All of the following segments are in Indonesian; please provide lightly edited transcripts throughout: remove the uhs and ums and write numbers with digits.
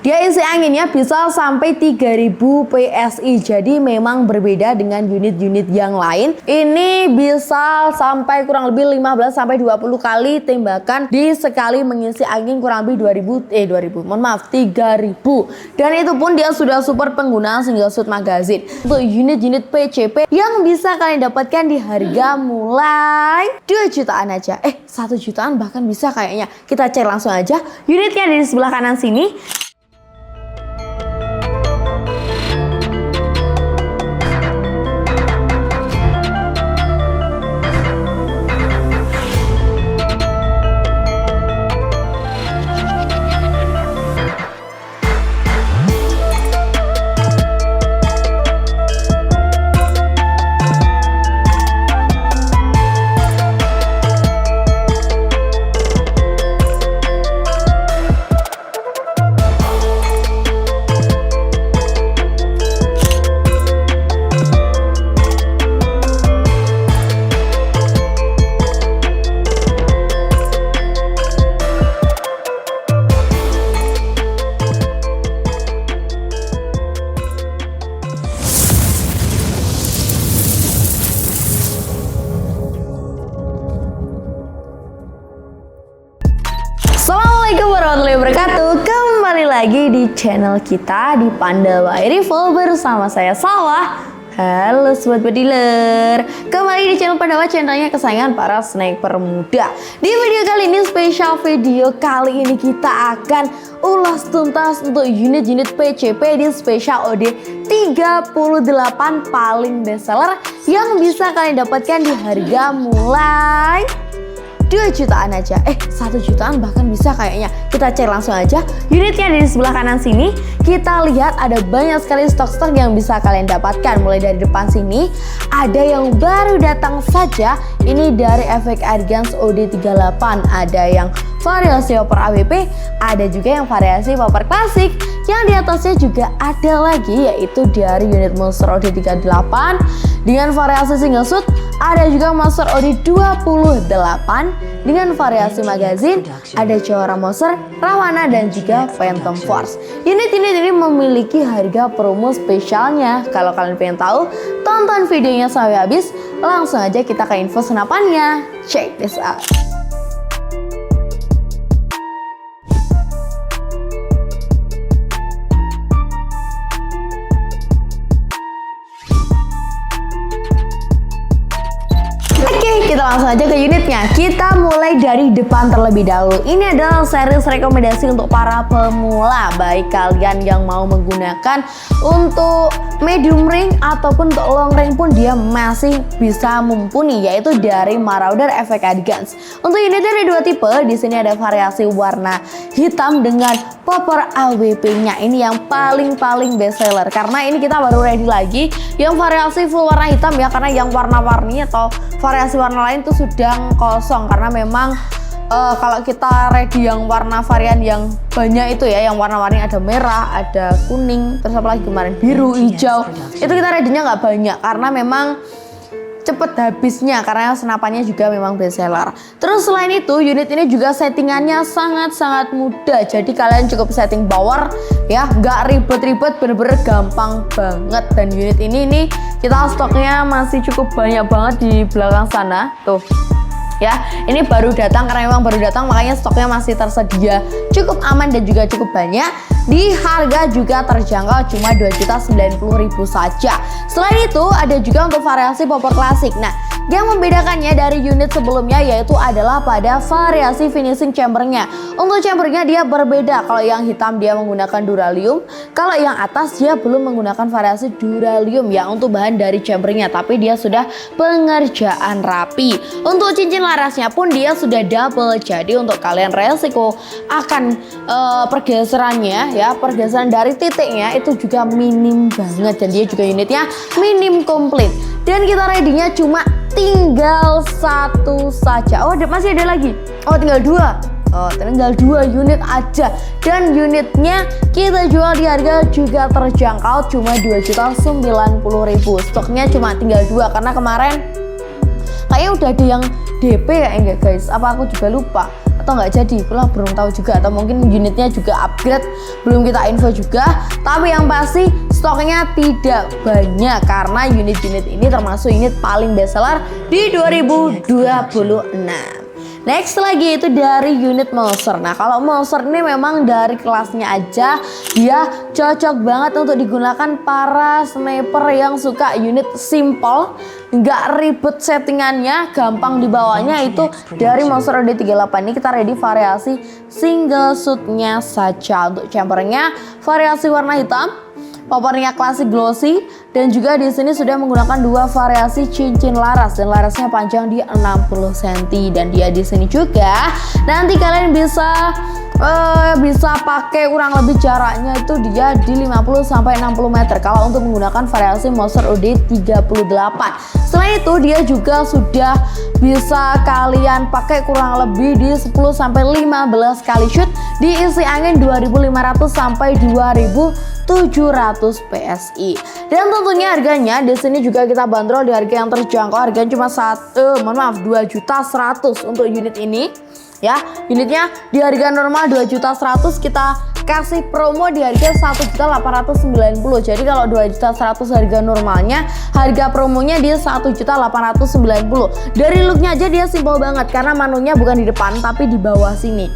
Dia isi anginnya bisa sampai 3000 PSI. Jadi memang berbeda dengan unit-unit yang lain. Ini bisa sampai kurang lebih 15 sampai 20 kali tembakan di sekali mengisi angin kurang lebih 3000. Dan itu pun dia sudah support penggunaan single shot magazine. Untuk unit-unit PCP yang bisa kalian dapatkan di harga mulai 2 jutaan aja. 1 jutaan bahkan bisa kayaknya. Kita cek langsung aja. Unitnya di sebelah kanan sini. Assalamualaikum warahmatullahi wabarakatuh. Kembali lagi di channel kita di Panda by Rifle bersama saya Salwa. Halo sobat bediler, kembali di channel Panda by, channelnya kesayangan para sniper muda. Di video kali ini, spesial video kali ini kita akan ulas tuntas untuk unit-unit PCP di Special OD 38 paling bestseller yang bisa kalian dapatkan di harga mulai 2 jutaan aja. 1 jutaan bahkan bisa kayaknya. Kita cek langsung aja. Unitnya di sebelah kanan sini. Kita lihat ada banyak sekali stok-stok yang bisa kalian dapatkan. Mulai dari depan sini ada yang baru datang saja. Ini dari Efek Airguns OD38. Ada yang variasi Popper AWP, ada juga yang variasi Popper klasik. Yang di atasnya juga ada lagi, yaitu dari unit Monster OD38 dengan variasi single shoot. Ada juga Monster OD28 dengan variasi magazine. Ada Cawara Monster, Rahwana, dan juga Phantom Force. Unit ini memiliki harga promo spesialnya. Kalau kalian pengen tahu, tonton videonya sampai habis. Langsung aja kita ke info senapannya. Check this out. Kita langsung aja ke unitnya. Kita mulai dari depan terlebih dahulu. Ini adalah series rekomendasi untuk para pemula, baik kalian yang mau menggunakan untuk medium range ataupun untuk long range pun dia masih bisa mumpuni, yaitu dari Marauder Efek Airguns. Untuk unitnya ada 2 tipe. Di sini ada variasi warna hitam dengan Popper AWP-nya. Ini yang paling best seller karena ini kita baru ready lagi yang variasi full warna hitam ya, karena yang warna-warni atau variasi warna lain tuh sedang kosong karena memang kalau kita ready yang warna varian yang banyak itu ya, yang warna-warni ada merah, ada kuning, terus apa lagi kemarin biru, hijau, itu kita ready-nya nggak banyak karena memang cepet habisnya karena senapannya juga memang best seller. Terus selain itu unit ini juga settingannya sangat mudah, jadi kalian cukup setting power ya, nggak ribet-ribet, bener-bener gampang banget. Dan unit ini kita stoknya masih cukup banyak banget di belakang sana tuh ya. Ini baru datang, karena memang baru datang makanya stoknya masih tersedia cukup aman dan juga cukup banyak. Di harga juga terjangkau, cuma 2.090.000 saja. Selain itu ada juga untuk variasi Popper klasik. Nah, yang membedakannya dari unit sebelumnya yaitu adalah pada variasi finishing chambernya. Untuk chambernya dia berbeda. Kalau yang hitam dia menggunakan duralium, kalau yang atas dia belum menggunakan variasi duralium ya untuk bahan dari chambernya, tapi dia sudah pengerjaan rapi. Untuk cincin larasnya pun dia sudah double, jadi untuk kalian resiko akan pergeserannya ya, pergeseran dari titiknya itu juga minim banget, dan dia juga unitnya minim komplit. Dan kita ready-nya cuma tinggal 1 saja. Oh, masih ada lagi. Oh, tinggal 2. Oh, tinggal 2 unit aja. Dan unitnya kita jual di harga juga terjangkau, cuma 2.090.000. Stoknya cuma tinggal 2 karena kemarin kayaknya udah ada yang DP ya enggak guys? Apa aku juga lupa? atau nggak jadi, pulang belum tahu juga, atau mungkin unitnya juga upgrade, belum kita info juga. Tapi yang pasti stoknya tidak banyak karena unit-unit ini termasuk unit paling bestseller di 2026. Next lagi itu dari unit Mouser. Nah kalau Mouser ini memang dari kelasnya aja dia cocok banget untuk digunakan para sniper yang suka unit simple, nggak ribet settingannya, gampang dibawanya. Itu dari Mouser OD38 ini kita ready variasi single shootnya saja. Untuk chambernya variasi warna hitam, poppernya klasik glossy, dan juga di sini sudah menggunakan dua variasi cincin laras dan larasnya panjang di 60 cm. Dan dia di sini juga nanti kalian bisa pakai kurang lebih jaraknya itu dia di 50 sampai 60 meter kalau untuk menggunakan variasi Mouser OD38. Selain itu dia juga sudah bisa kalian pakai kurang lebih di 10 sampai 15 kali shoot, diisi angin 2500 sampai 2700 PSI. Dan tentunya harganya di sini juga kita bandrol di harga yang terjangkau, harganya cuma 2.100.000 untuk unit ini. Ya, unitnya di harga normal 2.100.000, kita kasih promo di harga 1.890.000. Jadi kalau 2.100.000 harga normalnya, harga promonya di 1.890.000. Dari looknya aja dia simple banget karena manunya bukan di depan tapi di bawah sini.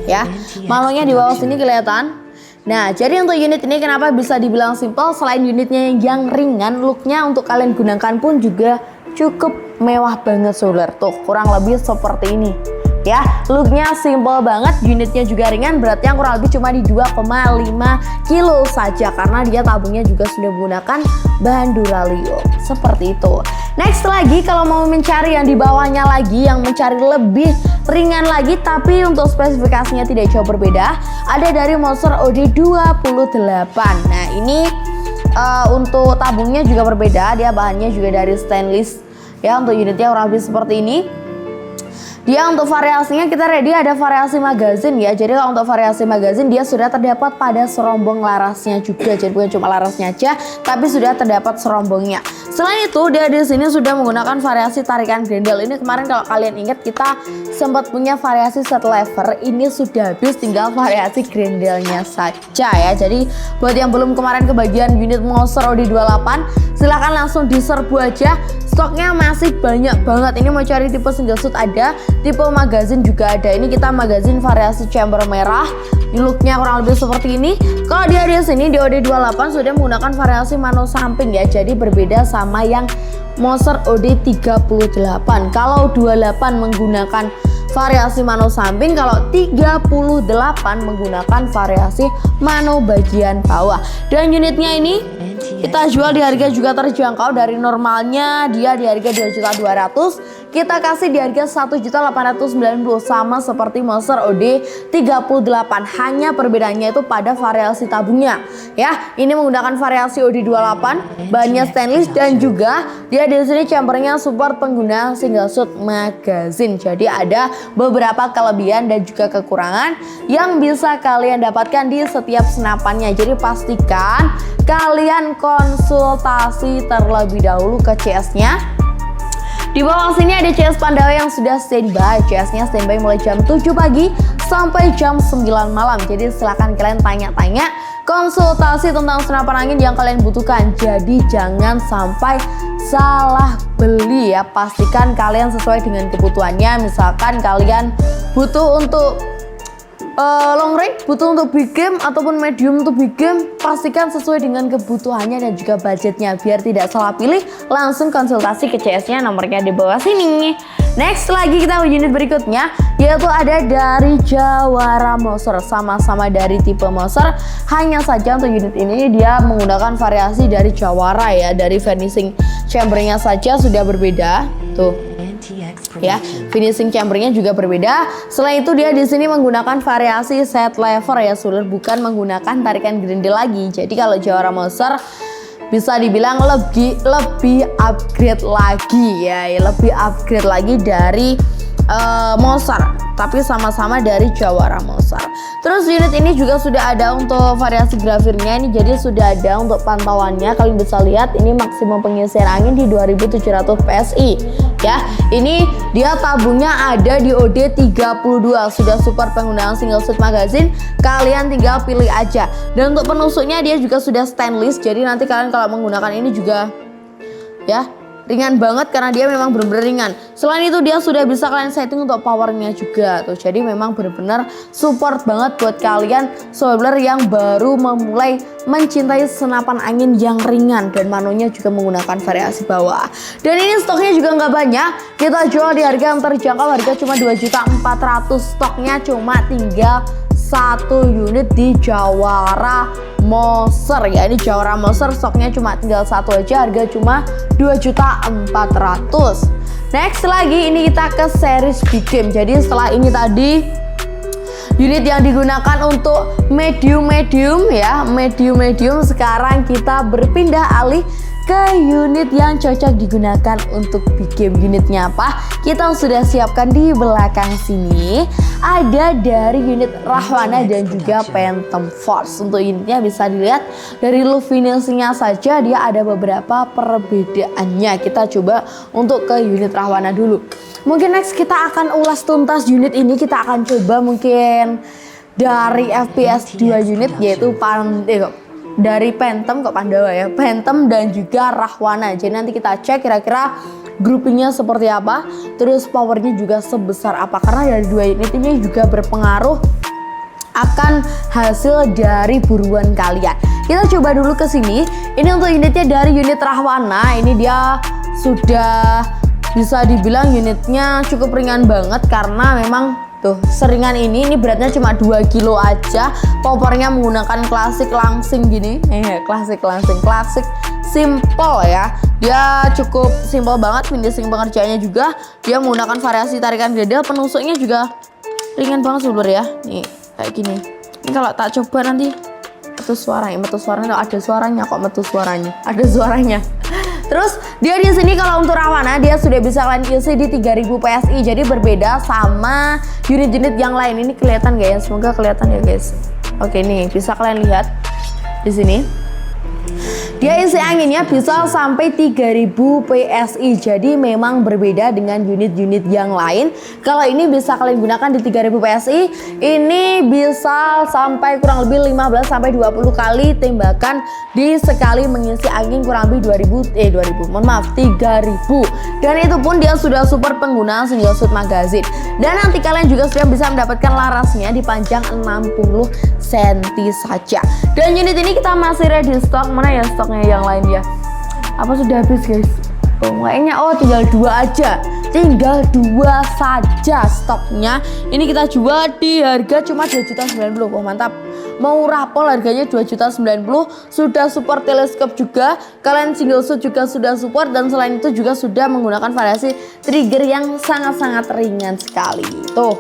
Ya, manunya di bawah sini kelihatan. Nah, jadi untuk unit ini kenapa bisa dibilang simple? Selain unitnya yang ringan, looknya untuk kalian gunakan pun juga cukup mewah banget, saudara. Tuh, kurang lebih seperti ini. Ya, looknya simple banget, unitnya juga ringan, beratnya kurang lebih cuma di 2,5 kilo saja karena dia tabungnya juga sudah menggunakan bahan Duralio seperti itu. Next lagi kalau mau mencari yang di bawahnya lagi, yang mencari lebih ringan lagi tapi untuk spesifikasinya tidak jauh berbeda, ada dari Mouser OD28. Nah ini untuk tabungnya juga berbeda, dia bahannya juga dari stainless ya. Untuk unitnya kurang lebih seperti ini. Dia untuk variasinya kita ready ada variasi magazin ya. Jadi kalau untuk variasi magazin dia sudah terdapat pada serombong larasnya juga. Jadi bukan cuma larasnya aja, tapi sudah terdapat serombongnya. Selain itu dia di sini sudah menggunakan variasi tarikan grendel. Ini kemarin kalau kalian ingat kita sempat punya variasi set lever. Ini sudah habis, tinggal variasi grendelnya saja ya. Jadi buat yang belum kemarin kebagian unit Mouser OD28, silahkan langsung diserbu aja. Stoknya masih banyak banget. Ini mau cari tipe single shoot ada, tipe magazin juga ada. Ini kita magazin variasi chamber merah. Looknya kurang lebih seperti ini. Kalau dia di sini di OD28 sudah menggunakan variasi mano samping ya. Jadi berbeda sama yang Mouser OD38. Kalau 28 menggunakan variasi mano samping, kalau 38 menggunakan variasi mano bagian bawah. Dan unitnya ini kita jual di harga juga terjangkau, dari normalnya dia di harga 2.200.000, kita kasih di harga 1.890.000 sama seperti Mouser OD38. Hanya perbedaannya itu pada variasi tabungnya ya. Ini menggunakan variasi OD28, bahannya stainless, dan juga dia di sini chambernya support pengguna single shoot magazine. Jadi ada beberapa kelebihan dan juga kekurangan yang bisa kalian dapatkan di setiap senapannya. Jadi pastikan kalian konsultasi terlebih dahulu ke CS-nya. Di bawah sini ada CS Pandawa yang sudah standby. CS-nya standby mulai jam 7 pagi sampai jam 9 malam. Jadi silahkan kalian tanya-tanya, konsultasi tentang senapan angin yang kalian butuhkan. Jadi jangan sampai salah beli ya. Pastikan kalian sesuai dengan kebutuhannya. Misalkan kalian butuh untuk long range, butuh untuk big game ataupun medium untuk big game, pastikan sesuai dengan kebutuhannya dan juga budgetnya biar tidak salah pilih. Langsung konsultasi ke CS-nya, nomornya di bawah sini. Next lagi kita unit berikutnya yaitu ada dari Jawara Mouser, sama-sama dari tipe Mouser, hanya saja untuk unit ini dia menggunakan variasi dari Jawara ya. Dari finishing chambernya saja sudah berbeda tuh ya, finishing chambernya juga berbeda. Selain itu dia di sini menggunakan variasi set lever ya, sudah bukan menggunakan tarikan grendel lagi. Jadi kalau Jawara Mouser bisa dibilang lebih upgrade lagi ya, lebih upgrade lagi dari Mouser. tapi sama-sama dari Jawara Monster. Terus unit ini juga sudah ada untuk variasi grafirnya ini, jadi sudah ada untuk pantauannya. Kalian bisa lihat ini maksimum pengisian angin di 2700 PSI ya. Ini dia tabungnya ada di OD 32, sudah support penggunaan single shot magazine. Kalian tinggal pilih aja. Dan untuk penusuknya dia juga sudah stainless, jadi nanti kalian kalau menggunakan ini juga ya ringan banget karena dia memang benar-benar ringan. Selain itu dia sudah bisa kalian setting untuk powernya juga tuh. Jadi memang benar-benar support banget buat kalian solar yang baru memulai mencintai senapan angin yang ringan, dan manunya juga menggunakan variasi bawah. Dan ini stoknya juga nggak banyak. Kita jual di harga yang terjangkau, harga cuma 2.400.000. Stoknya cuma tinggal 1 unit di Jawara Monster ya. Ini Jawara Monster stoknya cuma tinggal 1 aja, harga cuma 2.400.000. Next lagi ini kita ke series big game. Jadi setelah ini tadi unit yang digunakan untuk medium ya, medium, sekarang kita berpindah alih ke unit yang cocok digunakan untuk big game. Unitnya apa? Kita sudah siapkan di belakang sini. Ada dari unit Rahwana dan juga Phantom Force. Untuk unitnya bisa dilihat dari look finishingnya saja dia ada beberapa perbedaannya. Kita coba untuk ke unit Rahwana dulu. Mungkin next kita akan ulas tuntas unit ini. Kita akan coba mungkin dari FPS 2 unit, yaitu dari Phantom kok Pandawa ya, Phantom dan juga Rahwana. Jadi nanti kita cek kira-kira groupingnya seperti apa, terus powernya juga sebesar apa, karena dari 2 unit ini juga berpengaruh akan hasil dari buruan kalian. Kita coba dulu ke sini. Ini untuk unitnya dari unit Rahwana. Ini dia sudah bisa dibilang unitnya cukup ringan banget karena memang tuh seringan ini beratnya cuma 2 kilo aja. Powernya menggunakan klasik langsing gini, klasik simple ya. Dia cukup simple banget, finishing pengerjaannya juga. Dia menggunakan variasi tarikan grendel, penusuknya juga ringan banget sebenarnya ya. Nih kayak gini. Ini kalau tak coba nanti metu suaranya, ada suaranya kok, ada suaranya. Terus dia di sini kalau untuk Rahwana dia sudah bisa kalian isi di 3000 PSI. Jadi berbeda sama unit-unit yang lain. Ini kelihatan gak ya? Semoga kelihatan ya guys. Oke, nih bisa kalian lihat di sini. Dia isi anginnya bisa sampai 3000 PSI. Jadi memang berbeda dengan unit-unit yang lain. Kalau ini bisa kalian gunakan di 3000 PSI, ini bisa sampai kurang lebih 15 sampai 20 kali tembakan di sekali mengisi angin kurang lebih 3000. Dan itu pun dia sudah support penggunaan single shot magazine. Dan nanti kalian juga sudah bisa mendapatkan larasnya di panjang 60 cm saja. Dan unit ini kita masih ready stock. Mana ya stoknya yang lain ya? Apa sudah habis guys? Kayaknya tinggal 2 aja. Tinggal 2 saja stoknya. Ini kita jual di harga cuma 2.090.000. Oh mantap. Mau rapol harganya 2.090.000. Sudah support teleskop juga. Kalian single shot juga sudah support, dan selain itu juga sudah menggunakan variasi trigger yang sangat-sangat ringan sekali. Tuh.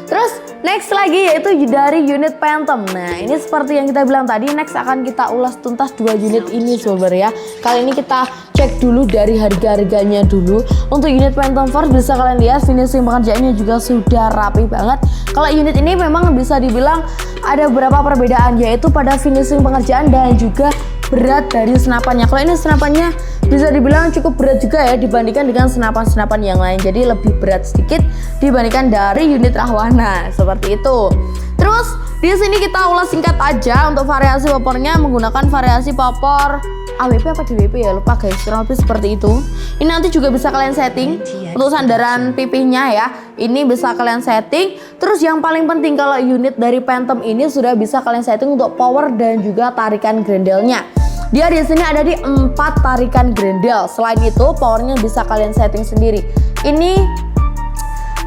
Terus next lagi yaitu dari unit Phantom. Nah ini seperti yang kita bilang tadi, next akan kita ulas tuntas 2 unit ini sobat ya. Kali ini kita cek dulu dari harga-harganya dulu. Untuk unit Phantom Force bisa kalian lihat finishing pekerjaannya juga sudah rapi banget. Kalau unit ini memang bisa dibilang ada beberapa perbedaan, yaitu pada finishing pengerjaan dan juga berat dari senapannya. Kalau ini senapannya bisa dibilang cukup berat juga ya dibandingkan dengan senapan-senapan yang lain. Jadi lebih berat sedikit dibandingkan dari unit Rahwana seperti itu. Terus di sini kita ulas singkat aja untuk variasi popornya, menggunakan variasi popor AWP apa DWP ya, lupa guys, kurang lebih seperti itu. Ini nanti juga bisa kalian setting untuk sandaran pipihnya ya. Ini bisa kalian setting. Terus yang paling penting kalau unit dari Phantom ini sudah bisa kalian setting untuk power dan juga tarikan grendelnya. Dia di sini ada di 4 tarikan grendel. Selain itu powernya bisa kalian setting sendiri. Ini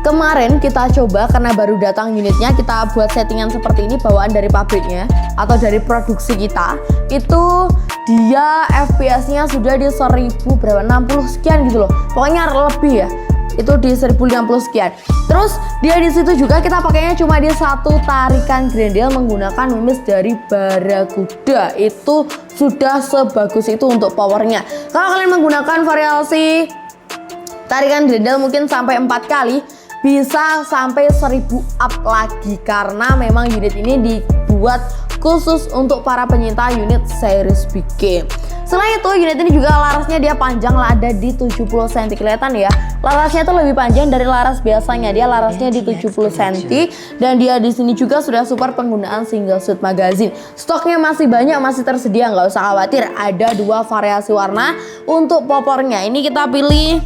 kemarin kita coba karena baru datang unitnya, kita buat settingan seperti ini bawaan dari pabriknya atau dari produksi kita. Itu dia FPS-nya sudah di 1000 berapa? 60 sekian gitu loh. Pokoknya lebih ya. Itu di 1050 sekian. Terus dia di situ juga kita pakainya cuma di 1 tarikan grendel menggunakan mimis dari Barakuda. Itu sudah sebagus itu untuk powernya. Kalau kalian menggunakan variasi tarikan grendel mungkin sampai 4 kali, bisa sampai 1000 up lagi karena memang unit ini dibuat khusus untuk para penyinta unit series big game. Selain itu unit ini juga larasnya dia panjang lah, ada di 70 cm, kelihatan ya. Larasnya tuh lebih panjang dari laras biasanya, dia larasnya di 70 cm dan dia di sini juga sudah support penggunaan single shoot magazine. Stoknya masih banyak, masih tersedia, nggak usah khawatir. Ada 2 variasi warna untuk popornya. Ini kita pilih.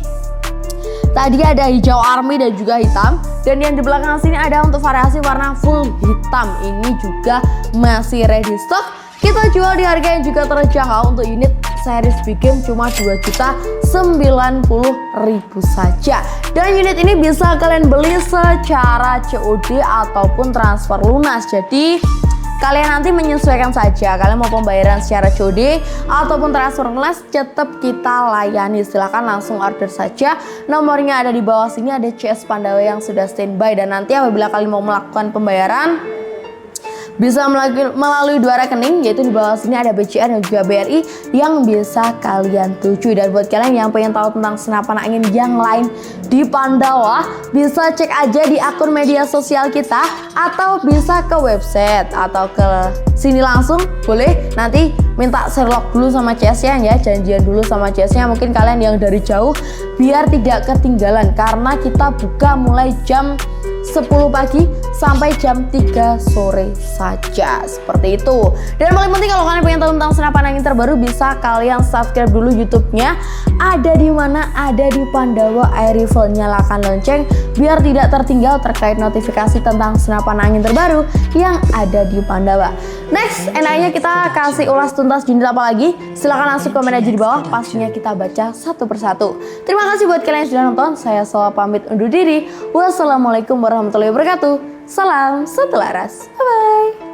Tadi ada hijau army dan juga hitam. Dan yang di belakang sini ada untuk variasi warna full hitam. Ini juga masih ready stock. Kita jual di harga yang juga terjangkau untuk unit series big game cuma 2.090.000 saja. Dan unit ini bisa kalian beli secara COD ataupun transfer lunas. Jadi kalian nanti menyesuaikan saja, kalian mau pembayaran secara COD ataupun transfer lunas tetap kita layani. Silahkan langsung order saja. Nomornya ada di bawah sini, ada CS Pandawa yang sudah standby. Dan nanti apabila kalian mau melakukan pembayaran bisa melalui 2 rekening, yaitu di bawah sini ada BCA dan juga BRI yang bisa kalian tuju. Dan buat kalian yang pengen tahu tentang senapan angin yang lain di Pandawa, bisa cek aja di akun media sosial kita atau bisa ke website atau ke sini langsung boleh. Nanti minta Sherlock dulu sama CS-nya ya, janjian dulu sama CS-nya. Mungkin kalian yang dari jauh biar tidak ketinggalan karena kita buka mulai jam 10 pagi sampai jam 3 sore saja, seperti itu. Dan paling penting kalau kalian pengen tahu tentang senapan angin terbaru, bisa kalian subscribe dulu YouTube-nya. Ada di mana? Ada di Pandawa Air Rifle. Nyalakan lonceng biar tidak tertinggal terkait notifikasi tentang senapan angin terbaru yang ada di Pandawa. Next, enaknya kita kasih ulas tuntas unit apa lagi? Silahkan langsung komen aja di bawah, pastinya kita baca satu persatu. Terima kasih buat kalian yang sudah nonton. Saya Soa pamit undur diri. Wassalamualaikum warahmatullahi wabarakatuh. Salam satu laras. Bye bye.